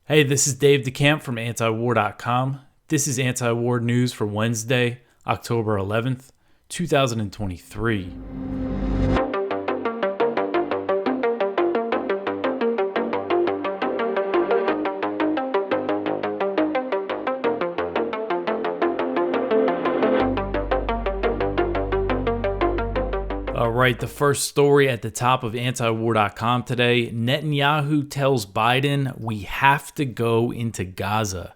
Hey, this is Dave DeCamp from antiwar.com. This is anti-war news for Wednesday, October 11th, 2023. All right, the first story at the top of antiwar.com today. Netanyahu tells Biden we have to go into Gaza.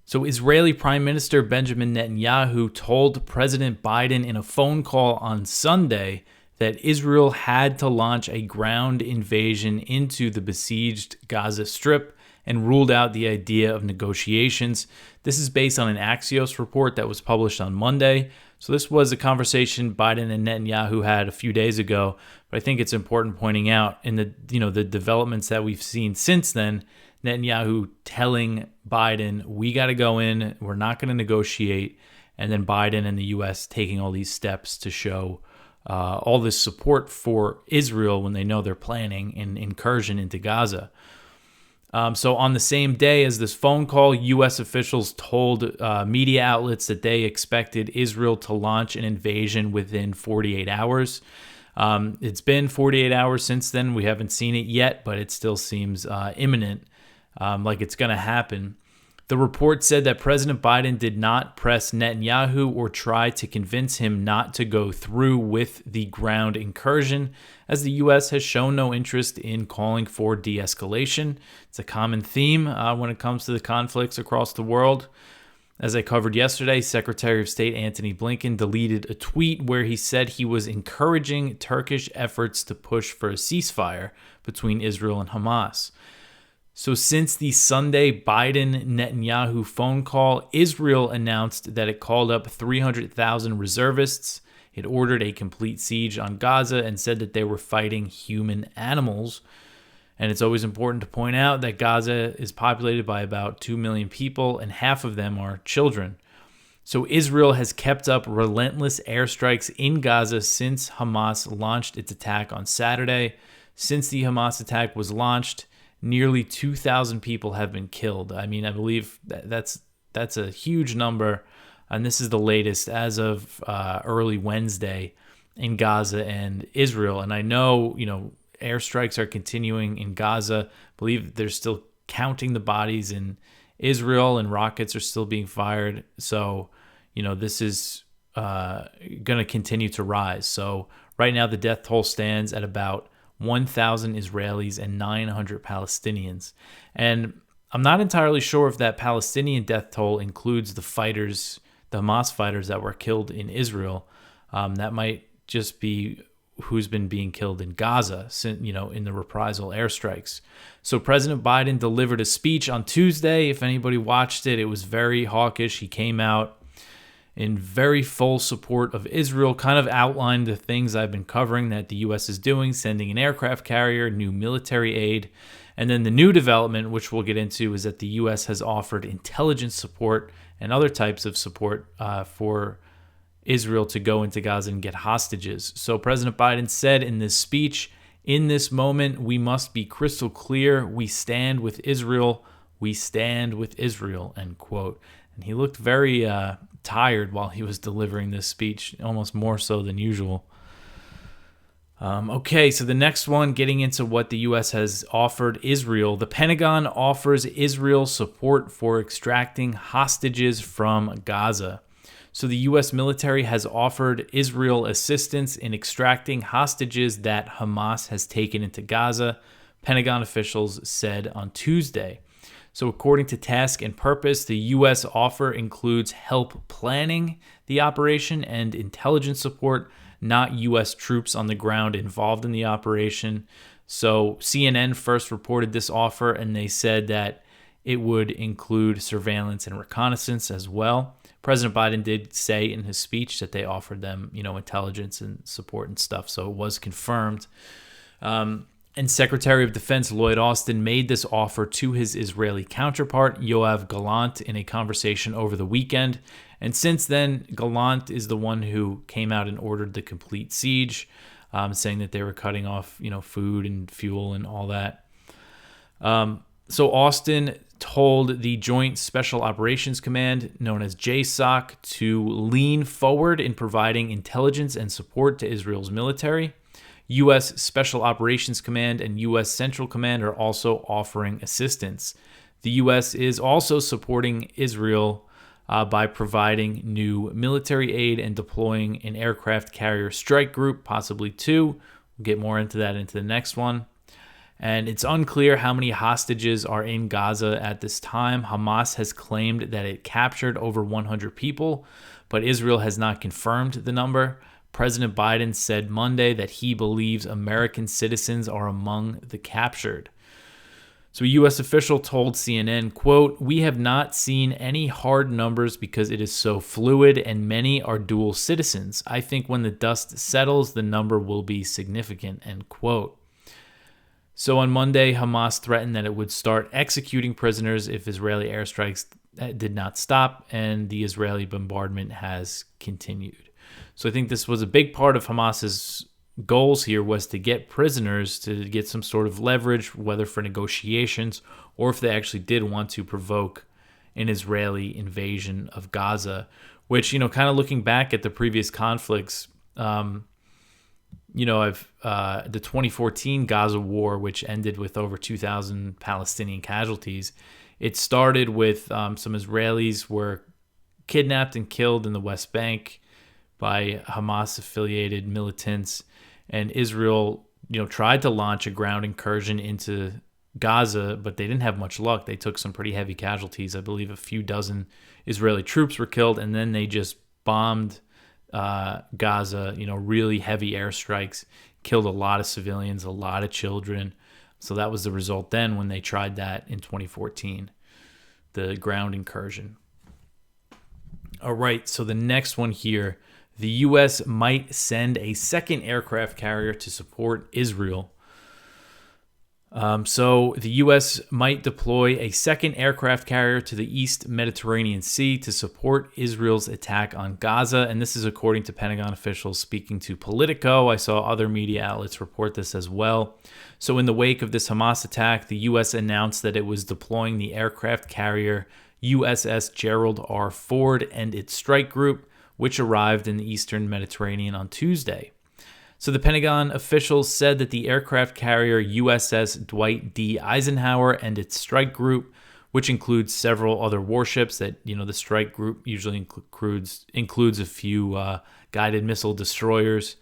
So Israeli Prime Minister Benjamin Netanyahu told President Biden in a phone call on Sunday that Israel had to launch a ground invasion into the besieged Gaza Strip and ruled out the idea of negotiations. This is based on an Axios report that was published on Monday. So this was a conversation Biden and Netanyahu had a few days ago, but I think it's important pointing out in the developments that we've seen since then. Netanyahu telling Biden, we got to go in, we're not going to negotiate, and then Biden and the U.S. taking all these steps to show all this support for Israel when they know they're planning an incursion into Gaza. So on the same day as this phone call, U.S. officials told media outlets that they expected Israel to launch an invasion within 48 hours. It's been 48 hours since then. We haven't seen it yet, but it still seems imminent, like it's going to happen. The report said that President Biden did not press Netanyahu or try to convince him not to go through with the ground incursion, as the U.S. has shown no interest in calling for de-escalation. It's a common theme when it comes to the conflicts across the world. As I covered yesterday, Secretary of State Antony Blinken deleted a tweet where he said he was encouraging Turkish efforts to push for a ceasefire between Israel and Hamas. So since the Sunday Biden-Netanyahu phone call, Israel announced that it called up 300,000 reservists. It ordered a complete siege on Gaza and said that they were fighting human animals. And it's always important to point out that Gaza is populated by about 2 million people, and half of them are children. So Israel has kept up relentless airstrikes in Gaza since Hamas launched its attack on Saturday. Since the Hamas attack was launched, nearly 2,000 people have been killed. I mean, I believe that's a huge number, and this is the latest as of early Wednesday in Gaza and Israel. And I know, airstrikes are continuing in Gaza. I believe they're still counting the bodies in Israel, and rockets are still being fired. So, this is going to continue to rise. So right now, the death toll stands at about 1,000 Israelis and 900 Palestinians. And I'm not entirely sure if that Palestinian death toll includes the Hamas fighters that were killed in Israel. That might just be who's been being killed in Gaza, in the reprisal airstrikes. So President Biden delivered a speech on Tuesday. If anybody watched it, it was very hawkish. He came out in very full support of Israel, kind of outlined the things I've been covering that the U.S. is doing, sending an aircraft carrier, new military aid. And then the new development, which we'll get into, is that the U.S. has offered intelligence support and other types of support for Israel to go into Gaza and get hostages. So President Biden said in this speech, "In this moment, we must be crystal clear. We stand with Israel. We stand with Israel," end quote. And he looked very tired while he was delivering this speech, almost more so than usual. Okay, so the next one, getting into what the U.S. has offered Israel. The Pentagon offers Israel support for extracting hostages from Gaza. So the U.S. military has offered Israel assistance in extracting hostages that Hamas has taken into Gaza, Pentagon officials said on Tuesday. So according to Task and Purpose, the U.S. offer includes help planning the operation and intelligence support, not U.S. troops on the ground involved in the operation. So CNN first reported this offer, and they said that it would include surveillance and reconnaissance as well. President Biden did say in his speech that they offered them, intelligence and support and stuff, so it was confirmed. And Secretary of Defense Lloyd Austin made this offer to his Israeli counterpart, Yoav Gallant, in a conversation over the weekend. And since then, Gallant is the one who came out and ordered the complete siege, saying that they were cutting off, food and fuel and all that. So Austin told the Joint Special Operations Command, known as JSOC, to lean forward in providing intelligence and support to Israel's military. U.S. Special Operations Command and U.S. Central Command are also offering assistance. The U.S. is also supporting Israel by providing new military aid and deploying an aircraft carrier strike group, possibly two. We'll get more into that into the next one. And it's unclear how many hostages are in Gaza at this time. Hamas has claimed that it captured over 100 people, but Israel has not confirmed the number. President Biden said Monday that he believes American citizens are among the captured. So a U.S. official told CNN, quote, "We have not seen any hard numbers because it is so fluid and many are dual citizens. I think when the dust settles, the number will be significant," end quote. So on Monday, Hamas threatened that it would start executing prisoners if Israeli airstrikes did not stop, and the Israeli bombardment has continued. So I think this was a big part of Hamas's goals here, was to get prisoners, to get some sort of leverage, whether for negotiations or if they actually did want to provoke an Israeli invasion of Gaza, which, kind of looking back at the previous conflicts, the 2014 Gaza war, which ended with over 2,000 Palestinian casualties, it started with some Israelis were kidnapped and killed in the West Bank by Hamas-affiliated militants, and Israel, tried to launch a ground incursion into Gaza, but they didn't have much luck. They took some pretty heavy casualties. I believe a few dozen Israeli troops were killed, and then they just bombed Gaza, really heavy airstrikes, killed a lot of civilians, a lot of children. So that was the result then when they tried that in 2014, the ground incursion. All right, so the next one here, the U.S. might send a second aircraft carrier to support Israel. So the U.S. might deploy a second aircraft carrier to the East Mediterranean Sea to support Israel's attack on Gaza. And this is according to Pentagon officials speaking to Politico. I saw other media outlets report this as well. So in the wake of this Hamas attack, the U.S. announced that it was deploying the aircraft carrier USS Gerald R. Ford and its strike group, which arrived in the Eastern Mediterranean on Tuesday. So the Pentagon officials said that the aircraft carrier USS Dwight D. Eisenhower and its strike group, which includes several other warships that, the strike group usually includes a few guided missile destroyers.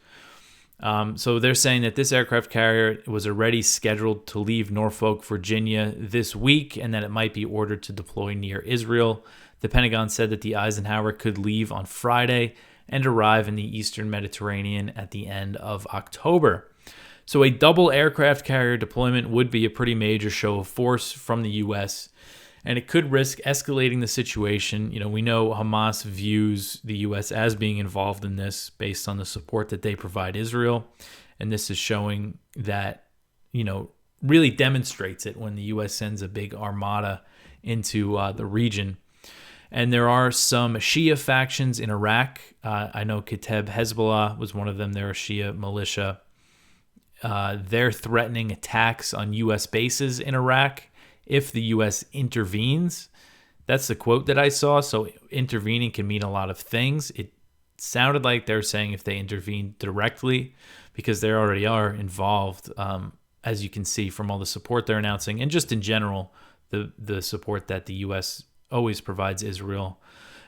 So they're saying that this aircraft carrier was already scheduled to leave Norfolk, Virginia this week, and that it might be ordered to deploy near Israel. The Pentagon said that the Eisenhower could leave on Friday and arrive in the Eastern Mediterranean at the end of October. So a double aircraft carrier deployment would be a pretty major show of force from the U.S., and it could risk escalating the situation. We know Hamas views the U.S. as being involved in this based on the support that they provide Israel, and this is showing that, really demonstrates it when the U.S. sends a big armada into the region. And there are some Shia factions in Iraq. I know Kateb Hezbollah was one of them. They're a Shia militia. They're threatening attacks on U.S. bases in Iraq if the U.S. intervenes. That's the quote that I saw. So intervening can mean a lot of things. It sounded like they're saying if they intervene directly, because they already are involved, as you can see from all the support they're announcing, and just in general, the support that the U.S. always provides Israel.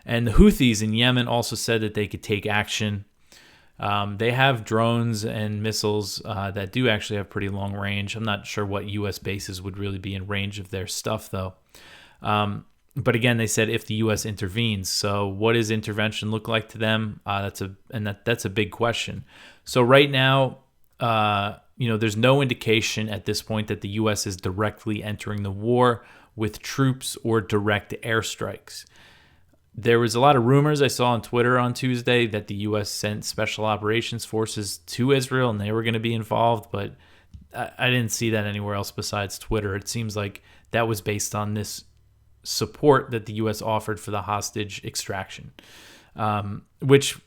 And the Houthis in Yemen also said that they could take action. They have drones and missiles that do actually have pretty long range. I'm not sure what U.S. bases would really be in range of their stuff, though. But again, they said if the U.S. intervenes. So what does intervention look like to them? That's a big question. So right now, there's no indication at this point that the U.S. is directly entering the war with troops or direct airstrikes. There was a lot of rumors I saw on Twitter on Tuesday that the U.S. sent special operations forces to Israel and they were going to be involved, but I didn't see that anywhere else besides Twitter. It seems like that was based on this support that the U.S. offered for the hostage extraction, which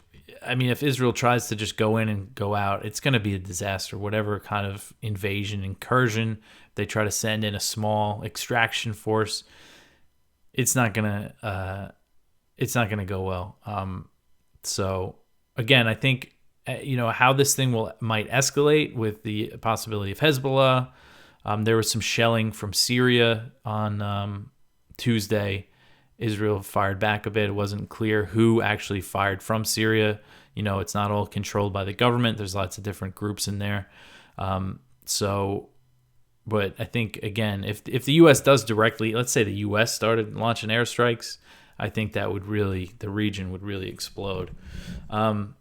I mean, if Israel tries to just go in and go out, it's going to be a disaster. Whatever kind of invasion, incursion, they try to send in a small extraction force, it's not gonna go well. So again, I think how this thing might escalate with the possibility of Hezbollah. There was some shelling from Syria on Tuesday. Israel fired back a bit. It wasn't clear who actually fired from Syria. It's not all controlled by the government. There's lots of different groups in there. But I think, again, if the U.S. does directly, let's say the U.S. started launching airstrikes, I think that the region would really explode. All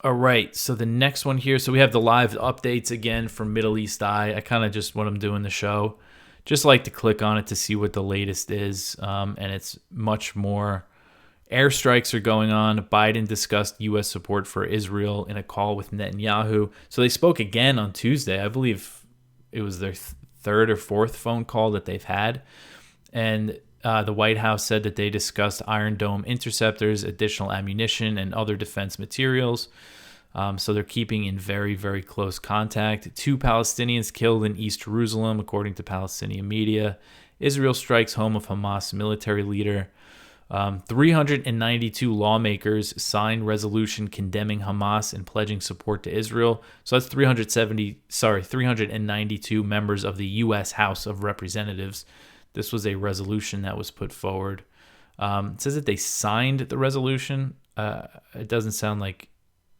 right, so the next one here. So we have the live updates again from Middle East Eye. I kind of just, when I'm doing the show, just like to click on it to see what the latest is. And it's much more. Airstrikes are going on. Biden discussed U.S. support for Israel in a call with Netanyahu. So they spoke again on Tuesday. I believe it was their third or fourth phone call that they've had. And the White House said that they discussed Iron Dome interceptors, additional ammunition, and other defense materials. So they're keeping in very, very close contact. 2 Palestinians killed in East Jerusalem, according to Palestinian media. Israel strikes home of Hamas military leader. 392 lawmakers signed resolution condemning Hamas and pledging support to Israel. So that's 392 members of the U.S. House of Representatives. This was a resolution that was put forward. It says that they signed the resolution. It doesn't sound like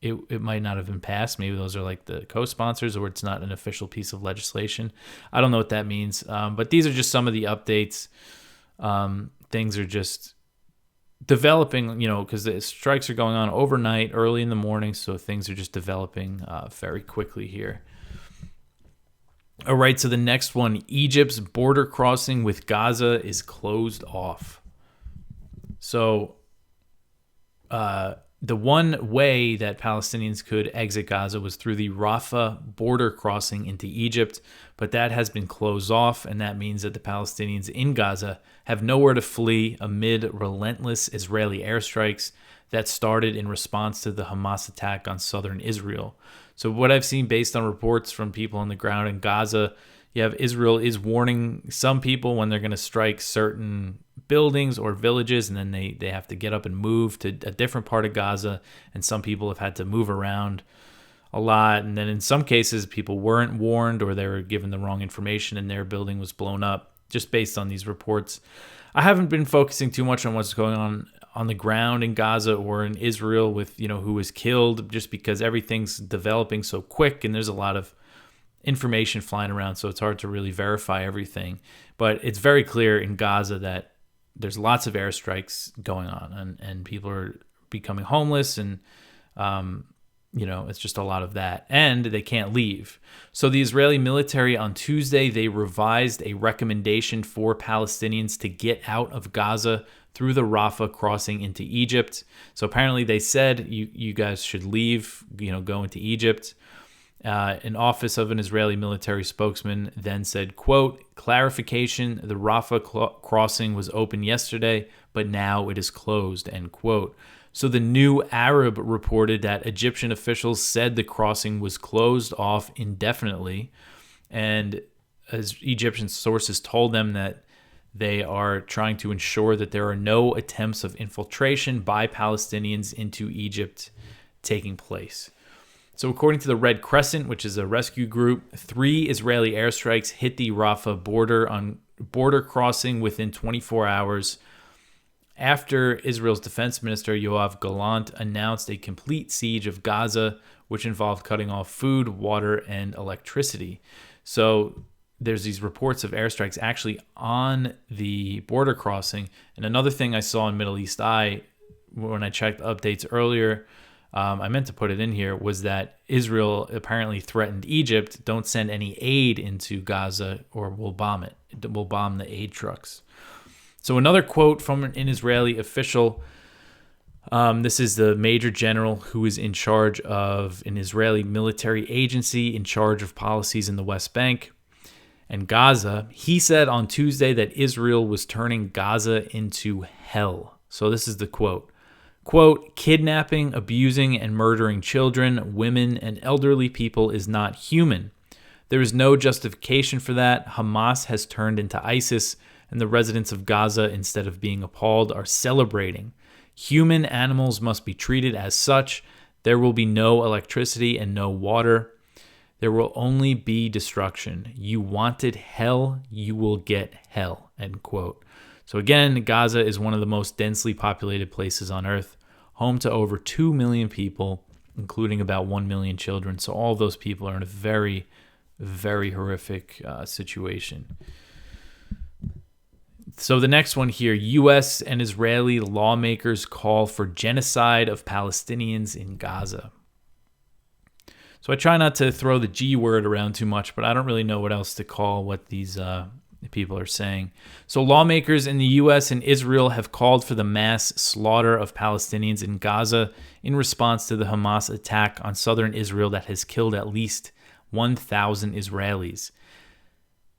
it might not have been passed. Maybe those are like the co-sponsors, or it's not an official piece of legislation. I don't know what that means. But these are just some of the updates. Things are just developing, because the strikes are going on overnight, early in the morning. So things are just developing very quickly here. All right, so the next one, Egypt's border crossing with Gaza is closed off. So the one way that Palestinians could exit Gaza was through the Rafah border crossing into Egypt, but that has been closed off, and that means that the Palestinians in Gaza have nowhere to flee amid relentless Israeli airstrikes that started in response to the Hamas attack on southern Israel. So what I've seen based on reports from people on the ground in Gaza, you have Israel is warning some people when they're going to strike certain buildings or villages, and then they have to get up and move to a different part of Gaza, and some people have had to move around a lot. And then in some cases, people weren't warned, or they were given the wrong information and their building was blown up, just based on these reports. I haven't been focusing too much on what's going on the ground in Gaza or in Israel with, who was killed, just because everything's developing so quick and there's a lot of information flying around, so it's hard to really verify everything. But it's very clear in Gaza that there's lots of airstrikes going on, and people are becoming homeless, and it's just a lot of that, and they can't leave. So the Israeli military on Tuesday, they revised a recommendation for Palestinians to get out of Gaza through the Rafah crossing into Egypt. So apparently they said you guys should leave, go into Egypt. An office of an Israeli military spokesman then said, quote, clarification, the Rafah crossing was open yesterday, but now it is closed, end quote. So the New Arab reported that Egyptian officials said the crossing was closed off indefinitely, and as Egyptian sources told them that they are trying to ensure that there are no attempts of infiltration by Palestinians into Egypt taking place. So according to the Red Crescent, which is a rescue group, 3 Israeli airstrikes hit the Rafah border crossing within 24 hours after Israel's defense minister Yoav Gallant announced a complete siege of Gaza, which involved cutting off food, water, and electricity. So there's these reports of airstrikes actually on the border crossing. And another thing I saw in Middle East Eye when I checked updates earlier, I meant to put it in here, was that Israel apparently threatened Egypt, don't send any aid into Gaza or we'll bomb it. We'll bomb the aid trucks. So another quote from an Israeli official. This is the major general who is in charge of an Israeli military agency in charge of policies in the West Bank and Gaza. He said on Tuesday that Israel was turning Gaza into hell. So this is the quote. Quote, kidnapping, abusing, and murdering children, women, and elderly people is not human. There is no justification for that. Hamas has turned into ISIS, and the residents of Gaza, instead of being appalled, are celebrating. Human animals must be treated as such. There will be no electricity and no water. There will only be destruction. You wanted hell, you will get hell, end quote. So again, Gaza is one of the most densely populated places on earth, home to over 2 million people, including about 1 million children. So all of those people are in a very, very horrific situation. So the next one here, U.S. and Israeli lawmakers call for genocide of Palestinians in Gaza. So I try not to throw the G word around too much, but I don't really know what else to call what these people are saying. So lawmakers in the U.S. and Israel have called for the mass slaughter of Palestinians in Gaza in response to the Hamas attack on southern Israel that has killed at least 1,000 Israelis.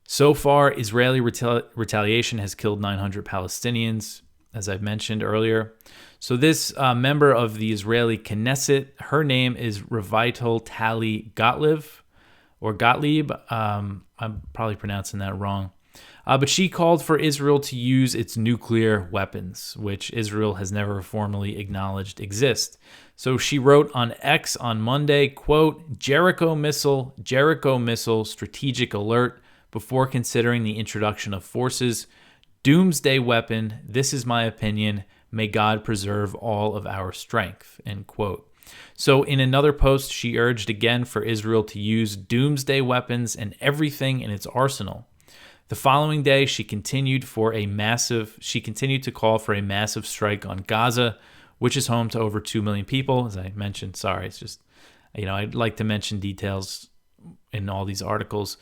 So far, Israeli retaliation has killed 900 Palestinians, as I've mentioned earlier. So this member of the Israeli Knesset, her name is Revital Tali Gottlieb, or Gottlieb. I'm probably pronouncing that wrong. But she called for Israel to use its nuclear weapons, which Israel has never formally acknowledged exist. So she wrote on X on Monday, quote, Jericho missile, strategic alert before considering the introduction of forces. Doomsday weapon, this is my opinion. May God preserve all of our strength, end quote. So in another post, she urged again for Israel to use doomsday weapons and everything in its arsenal. The following day, she continued to call for a massive strike on Gaza, which is home to over 2 million people. As I mentioned, sorry, it's just, I'd like to mention details in all these articles.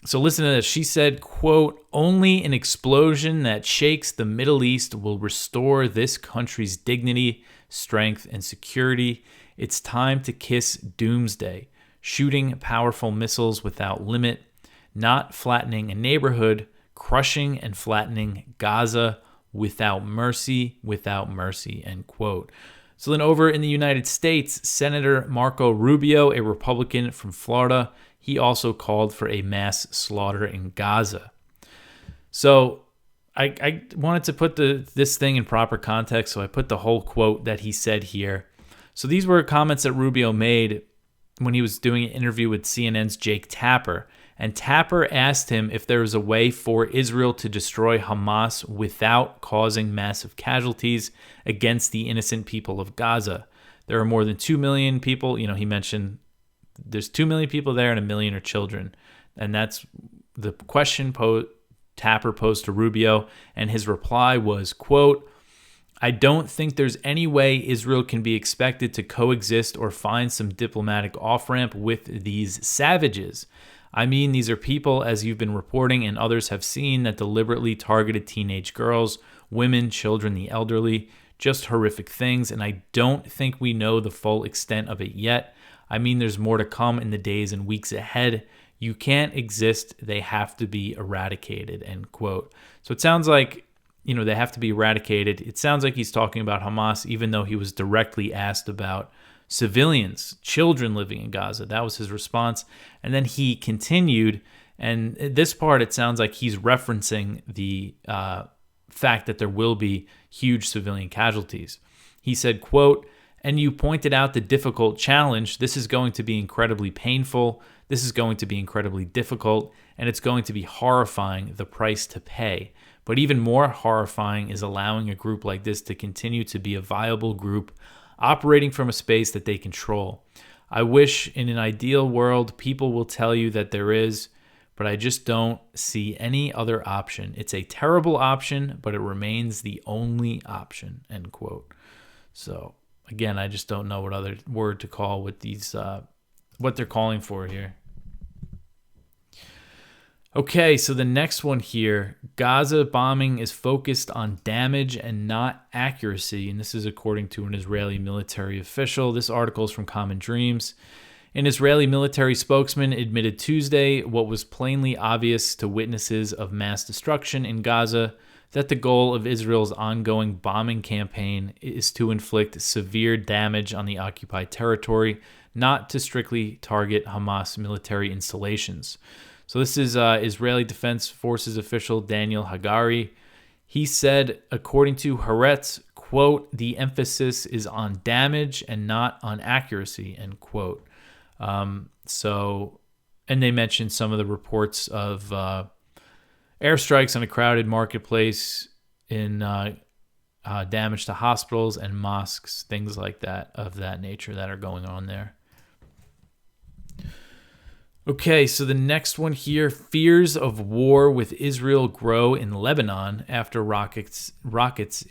So listen to this. She said, quote, only an explosion that shakes the Middle East will restore this country's dignity, strength, and security. It's time to kiss doomsday, shooting powerful missiles without limit, not flattening a neighborhood, crushing and flattening Gaza without mercy, end quote. So then over in the United States, Senator Marco Rubio, a Republican from Florida, he also called for a mass slaughter in Gaza. So I wanted to put this thing in proper context, so I put the whole quote that he said here. So these were comments that Rubio made when he was doing an interview with CNN's Jake Tapper. And Tapper asked him if there was a way for Israel to destroy Hamas without causing massive casualties against the innocent people of Gaza. There are more than 2 million people. He mentioned there's 2 million people there and 1 million are children. And that's the question Tapper posed to Rubio. And his reply was, quote, I don't think there's any way Israel can be expected to coexist or find some diplomatic off-ramp with these savages. I mean, these are people, as you've been reporting and others have seen, that deliberately targeted teenage girls, women, children, the elderly, just horrific things. And I don't think we know the full extent of it yet. I mean, there's more to come in the days and weeks ahead. You can't exist. They have to be eradicated, end quote. So it sounds like, they have to be eradicated. It sounds like he's talking about Hamas, even though he was directly asked about civilians, children living in Gaza. That was his response. And then he continued, and this part, it sounds like he's referencing the fact that there will be huge civilian casualties. He said, quote, and you pointed out the difficult challenge. This is going to be incredibly painful. This is going to be incredibly difficult, and it's going to be horrifying, the price to pay. But even more horrifying is allowing a group like this to continue to be a viable group operating from a space that they control. I wish in an ideal world, people will tell you that there is, but I just don't see any other option. It's a terrible option, but it remains the only option, end quote. So again, I just don't know what other word to call with these, what they're calling for here. Okay, so the next one here, Gaza bombing is focused on damage and not accuracy. And this is according to an Israeli military official. This article is from Common Dreams. An Israeli military spokesman admitted Tuesday what was plainly obvious to witnesses of mass destruction in Gaza, that the goal of Israel's ongoing bombing campaign is to inflict severe damage on the occupied territory, not to strictly target Hamas military installations. So this is Israeli Defense Forces official Daniel Hagari. He said, according to Haaretz, quote, "The emphasis is on damage and not on accuracy," end quote. And they mentioned some of the reports of airstrikes on a crowded marketplace, in damage to hospitals and mosques, things like that, of that nature, that are going on there. Okay, so the next one here: fears of war with Israel grow in Lebanon after rockets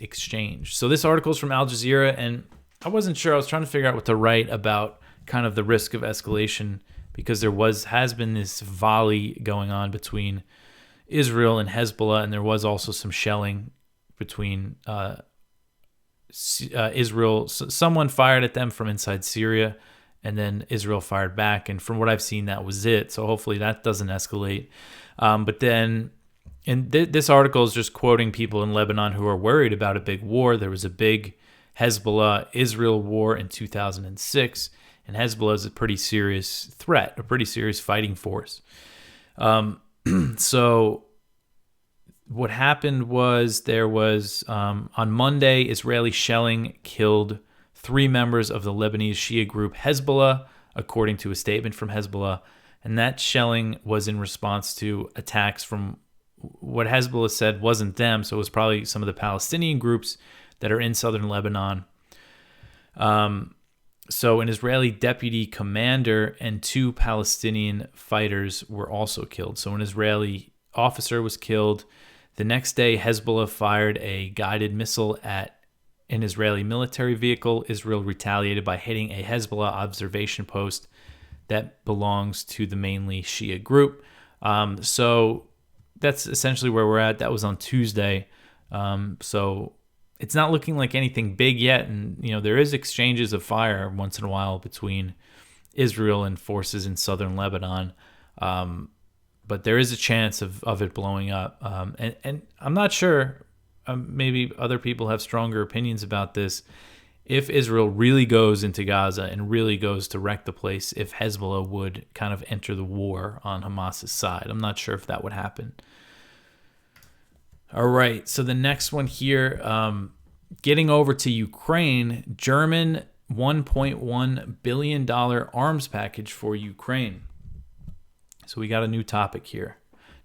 exchange. So this article is from Al Jazeera, and I wasn't sure. I was trying to figure out what to write about kind of the risk of escalation, because there has been this volley going on between Israel and Hezbollah, and there was also some shelling between Israel. Someone fired at them from inside Syria, and then Israel fired back. And from what I've seen, that was it. So hopefully that doesn't escalate. But then, and this article is just quoting people in Lebanon who are worried about a big war. There was a big Hezbollah-Israel war in 2006, and Hezbollah is a pretty serious threat, a pretty serious fighting force. So what happened was, there was, on Monday, Israeli shelling killed 3 members of the Lebanese Shia group Hezbollah, according to a statement from Hezbollah. And that shelling was in response to attacks from what Hezbollah said wasn't them, so it was probably some of the Palestinian groups that are in southern Lebanon. So an Israeli deputy commander and 2 Palestinian fighters were also killed. So an Israeli officer was killed. The next day, Hezbollah fired a guided missile at an Israeli military vehicle. Israel retaliated by hitting a Hezbollah observation post that belongs to the mainly Shia group. So that's essentially where we're at. That was on Tuesday. So it's not looking like anything big yet. And, there is exchanges of fire once in a while between Israel and forces in southern Lebanon. But there is a chance of it blowing up. And I'm not sure, maybe other people have stronger opinions about this. If Israel really goes into Gaza and really goes to wreck the place, if Hezbollah would kind of enter the war on Hamas's side. I'm not sure if that would happen. All right, so the next one here, getting over to Ukraine, German $1.1 billion arms package for Ukraine. So we got a new topic here.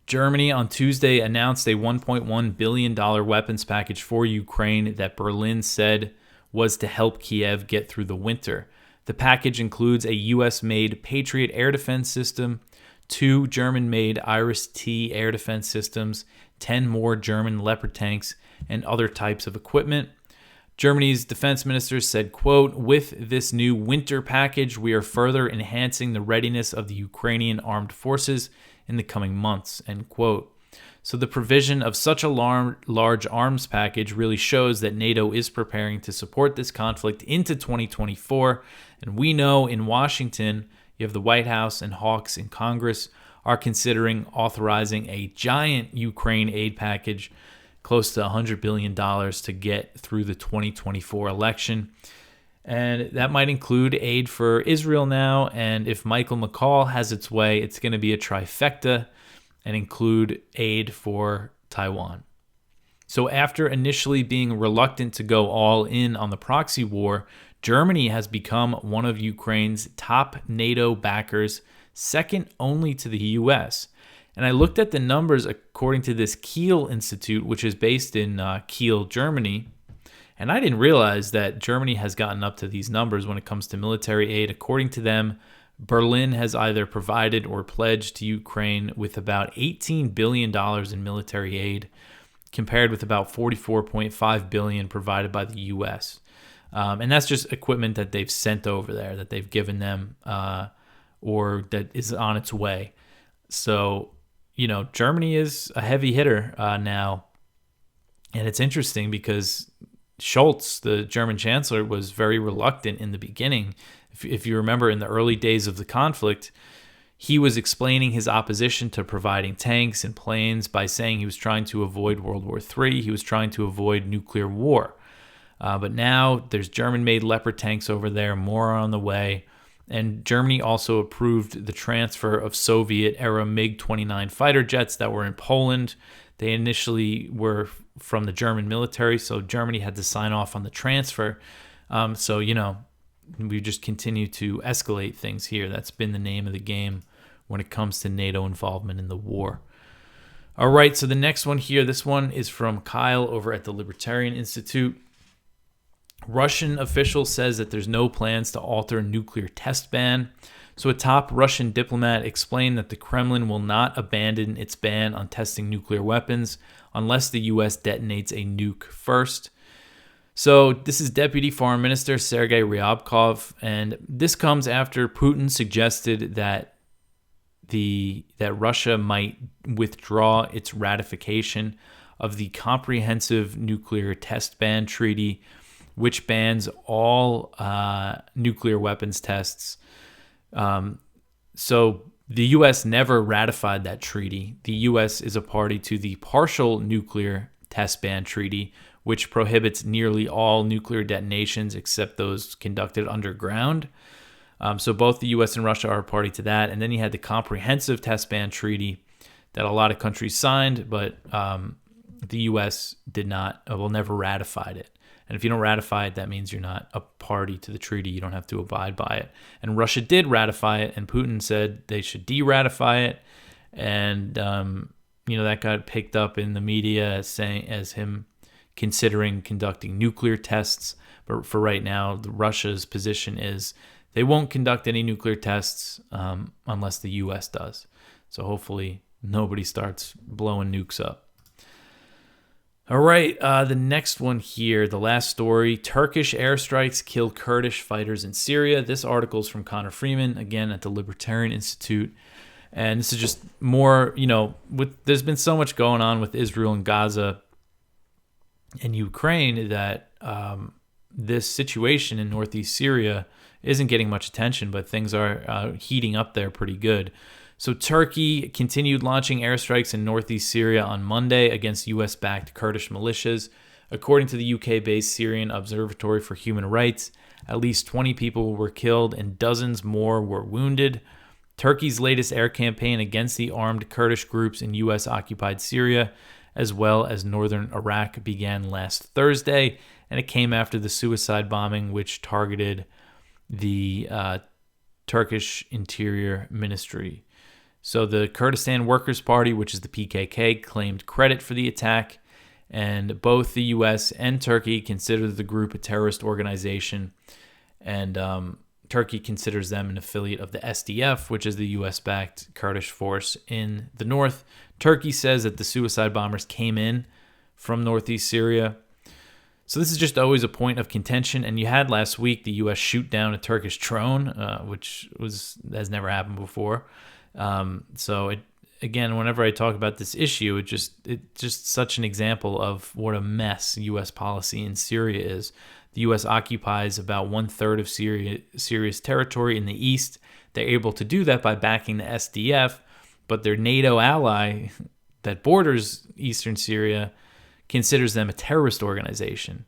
Germany on Tuesday announced a $1.1 billion weapons package for Ukraine that Berlin said was to help Kiev get through the winter. The package includes a U.S.-made Patriot air defense system, 2 German-made Iris-T air defense systems, 10 more German Leopard tanks, and other types of equipment. Germany's defense minister said, quote, "With this new winter package, we are further enhancing the readiness of the Ukrainian armed forces in the coming months," end quote. So the provision of such a large arms package really shows that NATO is preparing to support this conflict into 2024. And we know in Washington, you have the White House and hawks in Congress are considering authorizing a giant Ukraine aid package close to $100 billion to get through the 2024 election. And that might include aid for Israel now. And if Michael McCall has its way, it's going to be a trifecta and include aid for Taiwan. So after initially being reluctant to go all in on the proxy war, Germany has become one of Ukraine's top NATO backers, second only to the U.S. And I looked at the numbers according to this Kiel Institute, which is based in Kiel, Germany. And I didn't realize that Germany has gotten up to these numbers when it comes to military aid. According to them, Berlin has either provided or pledged to Ukraine with about $18 billion in military aid, compared with about $44.5 billion provided by the U.S. And that's just equipment that they've sent over there, that they've given them, or that is on its way. So, Germany is a heavy hitter now. And it's interesting because Scholz, the German chancellor, was very reluctant in the beginning. If you remember, in the early days of the conflict, he was explaining his opposition to providing tanks and planes by saying he was trying to avoid World War III. He was trying to avoid nuclear war. But now there's German-made Leopard tanks over there, more are on the way. And Germany also approved the transfer of Soviet-era MiG-29 fighter jets that were in Poland. They initially were from the German military, so Germany had to sign off on the transfer. So, we just continue to escalate things here. That's been the name of the game when it comes to NATO involvement in the war. All right, so the next one here, this one is from Kyle over at the Libertarian Institute. Russian official says that there's no plans to alter nuclear test ban. So a top Russian diplomat explained that the Kremlin will not abandon its ban on testing nuclear weapons unless the U.S. detonates a nuke first. So this is Deputy Foreign Minister Sergei Ryabkov, and this comes after Putin suggested that Russia might withdraw its ratification of the Comprehensive Nuclear Test Ban Treaty, which bans all nuclear weapons tests. So the U.S. never ratified that treaty. The U.S. is a party to the Partial Nuclear Test Ban Treaty, which prohibits nearly all nuclear detonations except those conducted underground. So both the U.S. and Russia are a party to that. And then you had the Comprehensive Test Ban Treaty that a lot of countries signed, but the U.S. will never ratified it. And if you don't ratify it, that means you're not a party to the treaty. You don't have to abide by it. And Russia did ratify it, and Putin said they should de-ratify it. And, that got picked up in the media as him considering conducting nuclear tests. But for right now, Russia's position is they won't conduct any nuclear tests unless the U.S. does. So hopefully nobody starts blowing nukes up. All right, the next one here, the last story. Turkish airstrikes kill Kurdish fighters in Syria. This article is from Connor Freeman, again, at the Libertarian Institute. And this is just more, there's been so much going on with Israel and Gaza and Ukraine that this situation in northeast Syria isn't getting much attention, but things are heating up there pretty good. So Turkey continued launching airstrikes in northeast Syria on Monday against U.S.-backed Kurdish militias. According to the UK-based Syrian Observatory for Human Rights, at least 20 people were killed and dozens more were wounded. Turkey's latest air campaign against the armed Kurdish groups in U.S.-occupied Syria, as well as northern Iraq, began last Thursday, and it came after the suicide bombing which targeted the Turkish Interior Ministry. So the Kurdistan Workers' Party, which is the PKK, claimed credit for the attack, and both the U.S. and Turkey consider the group a terrorist organization, and Turkey considers them an affiliate of the SDF, which is the U.S.-backed Kurdish force in the north. Turkey says that the suicide bombers came in from northeast Syria. So this is just always a point of contention, and you had last week the U.S. shoot down a Turkish drone, which has never happened before. Again, whenever I talk about this issue, it's just such an example of what a mess U.S. policy in Syria is. The U.S. occupies about 1/3 of Syria's territory in the east. They're able to do that by backing the SDF, but their NATO ally that borders eastern Syria considers them a terrorist organization.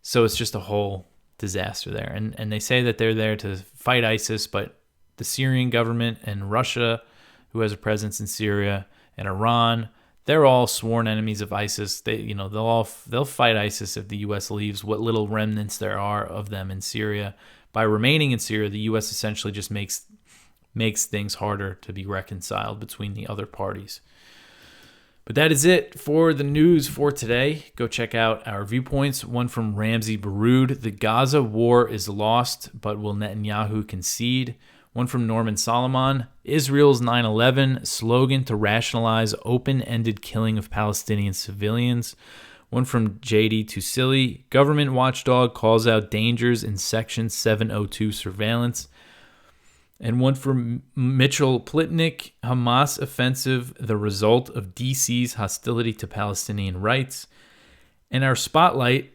So it's just a whole disaster there. And they say that they're there to fight ISIS, but the Syrian government and Russia, who has a presence in Syria, and Iran, they're all sworn enemies of ISIS. They'll fight ISIS if the U.S. leaves what little remnants there are of them in Syria. By remaining in Syria, the U.S. essentially just makes things harder to be reconciled between the other parties. But that is it for the news for today. Go check out our viewpoints. One from Ramsey Baroud. The Gaza war is lost, but will Netanyahu concede? One from Norman Solomon. Israel's 9/11 slogan to rationalize open-ended killing of Palestinian civilians. One from JD Tusili. Government watchdog calls out dangers in Section 702 surveillance. And one from Mitchell Plitnick, Hamas offensive, the result of DC's hostility to Palestinian rights. And our spotlight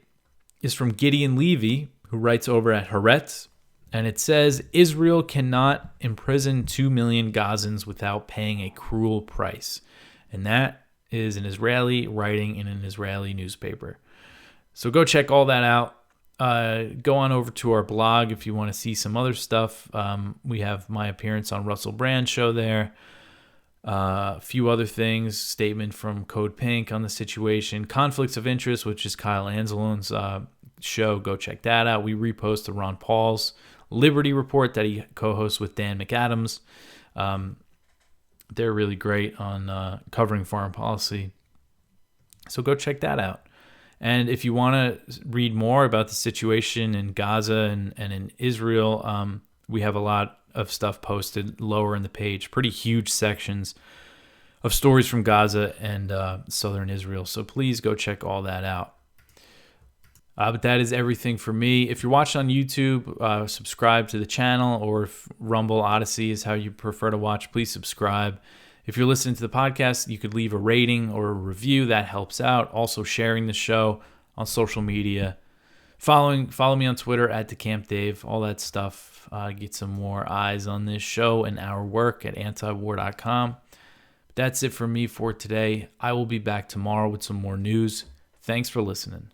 is from Gideon Levy, who writes over at Haaretz, And it says, Israel cannot imprison 2 million Gazans without paying a cruel price. And that is an Israeli writing in an Israeli newspaper. So go check all that out. Go on over to our blog if you want to see some other stuff. We have my appearance on Russell Brand's show there. A few other things. Statement from Code Pink on the situation. Conflicts of Interest, which is Kyle Anzalone's show. Go check that out. We repost to Ron Paul's Liberty Report that he co-hosts with Dan McAdams. They're really great on covering foreign policy. So go check that out. And if you want to read more about the situation in Gaza and in Israel, we have a lot of stuff posted lower in the page. Pretty huge sections of stories from Gaza and southern Israel. So please go check all that out. But that is everything for me. If you're watching on YouTube, subscribe to the channel, or if Rumble, Odyssey is how you prefer to watch, please subscribe. If you're listening to the podcast, you could leave a rating or a review. That helps out. Also sharing the show on social media. Follow me on Twitter at @TheCampDave. All that stuff. Get some more eyes on this show and our work at antiwar.com. That's it for me for today. I will be back tomorrow with some more news. Thanks for listening.